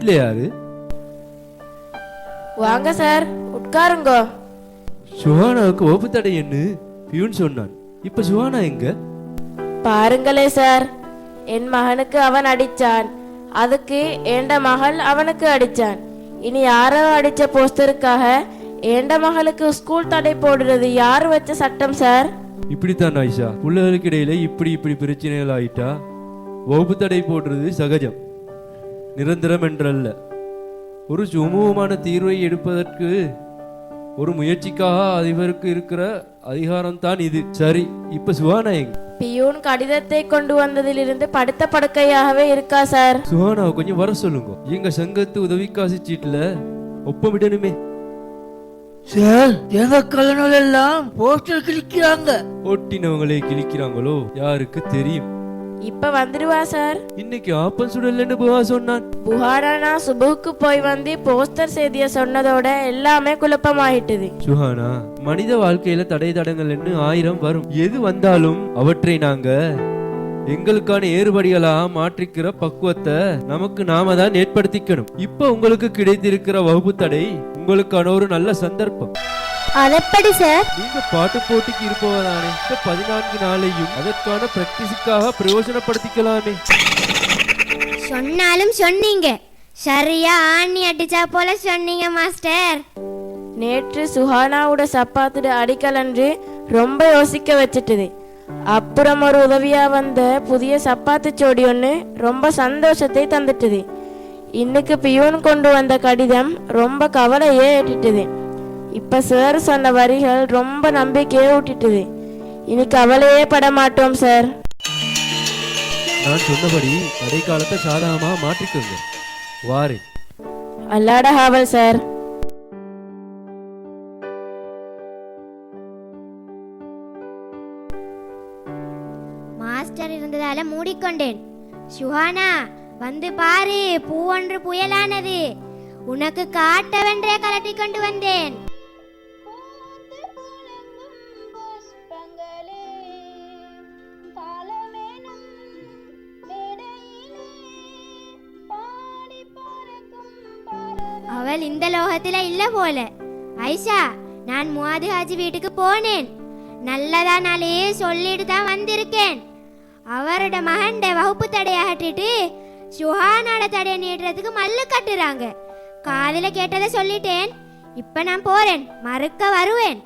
வீட்ல யாரு? வாங்க சார், உட்காருங்க. சுஹானாவுக்கு வகுப்பு தடைன்னு பியூன் சொன்னான். இப்ப சுஹானா எங்க? பாருங்களே சார், என் மகனுக்கு அவன் அடிச்சான், அதுக்கு ஏண்ட மகள் அவனுக்கு அடிச்சான். இனி யாரோ அடிச்ச போஸ்டருக்காக ஏண்ட மகளுக்கு ஸ்கூல் தடை போடுறது யாரு வச்ச சட்டம் சார்? இப்படித்தான் ஆயிஷா, பிள்ளைகளுக்கு இடையில இப்படி பிரச்சனைகள் ஆயிட்டா வகுப்பு தடை போடுறது சகஜம், நிரந்தரம் என்றல்ல. ஒரு சுமூகமான தீர்வை எடுப்பதற்கு ஒரு முயற்சிக்காக அதிபருக்கு இருக்கிற அதிகாரம் தான் இது. சரி, இப்ப சுஹானா எங்க? பியூன் கடிதத்தை கொண்டு வந்ததிலிருந்து படுத்த படுக்கையாகவே இருக்கா சார். சுஹானாவை கொஞ்சம் வர சொல்லுங்க, எங்க சங்கத்து உதவிக்காசி சீட்டுல ஒப்பமிடணுமே. சார், எங்க கலனோல் எல்லாம் போஸ்டர் கிழிக்கிறாங்க. ஒட்டினவங்களே கிழிக்கிறாங்களோ யாருக்கு தெரியும். இப்ப வந்துடுவா சார். இன்னைக்கு ஆப்பன் சுடலன்னு புகா சொன்னான். புகாரானா சுபுக்கு போய் வந்து போஸ்டர் செய்திய சொன்னதோட எல்லாமே குழப்பமாயிட்டுது. சுஹானா, மனித வாழ்க்கையில தடை தடங்கள்னு 1000 வரும். எது வந்தாலும் அவற்றை நாங்க எங்களுக்கான ஏறுபடிகளா மாற்றிக்கிற பக்குவத்தை நமக்கு நாம தான் ஏற்படுத்திக்கணும். இப்ப உங்களுக்கு கிடைத்திருக்கிற வகுப்பு தடை உங்களுக்கான ஒரு நல்ல சந்தர்ப்பம். அதெப்படி சார்? நீங்க பாட்டு போட்டிக்கு இருப்பவதானே, இந்த 14 நாளையும் அதற்கான பிராக்டிஸுக்காக பிரயோஜனப்படுத்திக்கலாமே. சொன்னாலும் சொன்னீங்க, சரியா ஆணி அடிச்சா போல சொன்னீங்க மாஸ்டர். நேற்று சுஹானாவோட சப்பாத்துட அடிக்கலன்று ரொம்ப யோசிக்க வச்சிட்டுது. அப்புறம் ஒரு உதவியா வந்த புதிய சப்பாத்து சோடி ஒன்று ரொம்ப சந்தோஷத்தை தந்துட்டுது. இன்னைக்கு பியூன் கொண்டு வந்த கடிதம் ரொம்ப கவலையே ஏற்றிட்டுது. இப்ப சார் சொன்ன வரிகள் ரொம்ப நம்பிக்கையே ஊட்டிட்டுது. இனி கவலையே பட மாட்டோம் சார். நான் சொன்னபடி கடைக்காலத்தை சாதகமா மாற்றிக்கோங்க. வாரேன். அல்லாட ஹாவல் சார். மாஸ்டர் இருந்ததால மூடிக்கொண்டேன். சுஹானா, வந்து பாரு, பூவொன்று புயலானது. உனக்கு காட்டவென்றே கலட்டி கொண்டு வந்தேன். அவள் இந்த லோகத்துல இல்ல போல. ஐஷா, நான் முவாது ஹாஜி வீட்டுக்கு போனேன். நல்லதா நாளே சொல்லிட்டு தான் வந்திருக்கேன். அவரோட மகண்ட வகுப்பு தடையை அகற்றிட்டு சுஹானோட தடையை நீட்டுறதுக்கு மல்லு கட்டுறாங்க. காதில கேட்டதை சொல்லிட்டேன். இப்ப நான் போறேன், மறுக்க வருவேன்.